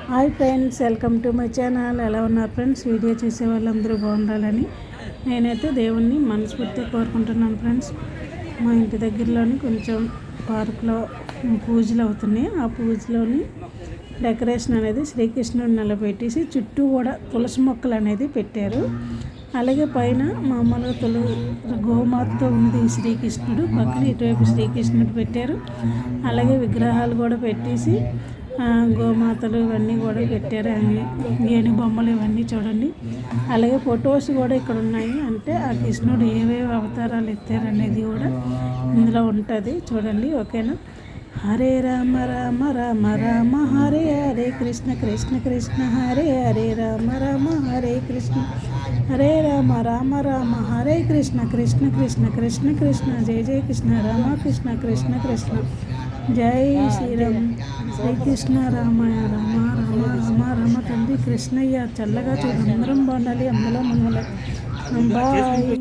Hi friends, welcome to my channel. ఎలా ఉన్నారు friends? Video చూసే వాళ్ళందరూ బాగుండాలని నేనైతే దేవుణ్ణి మనస్ఫూర్తిగా కోరుకుంటున్నాను ఫ్రెండ్స్. మా ఇంటి దగ్గరలోని కొంచెం పార్క్లో పూజలు అవుతున్నాయి. ఆ పూజలోని డెకరేషన్ అనేది శ్రీకృష్ణుడు నిలబెట్టేసి చుట్టూ కూడా తులసి మొక్కలు అనేది పెట్టారు. అలాగే పైన మామూలుగా గోమాతతో ఉంది శ్రీకృష్ణుడు, పక్కన ఇటువైపు శ్రీకృష్ణుడు పెట్టారు. అలాగే విగ్రహాలు కూడా పెట్టేసి గోమాతలు ఇవన్నీ కూడా పెట్టారు. ఏను బొమ్మలు ఇవన్నీ చూడండి. అలాగే ఫొటోస్ కూడా ఇక్కడ ఉన్నాయి. అంటే ఆ కృష్ణుడు ఏవేవి అవతారాలు ఎత్తారనేది కూడా ఇందులో ఉంటుంది చూడండి. ఓకేనా? హరే రామ రామ రామ రామ హరే హరే కృష్ణ కృష్ణ కృష్ణ హరే హరే రామ రామ హరే కృష్ణ హరే రామ రామ రామ హరే కృష్ణ కృష్ణ కృష్ణ కృష్ణ కృష్ణ జయ జయ కృష్ణ రామ కృష్ణ కృష్ణ కృష్ణ జై శ్రీరామ్. శ్రీకృష్ణ రామాయ రామ రామ రామ రామ తండ్రి కృష్ణయ్య చల్లగా చూడు. అందరం బాగుండాలి, అందులో మనలో బాయ్.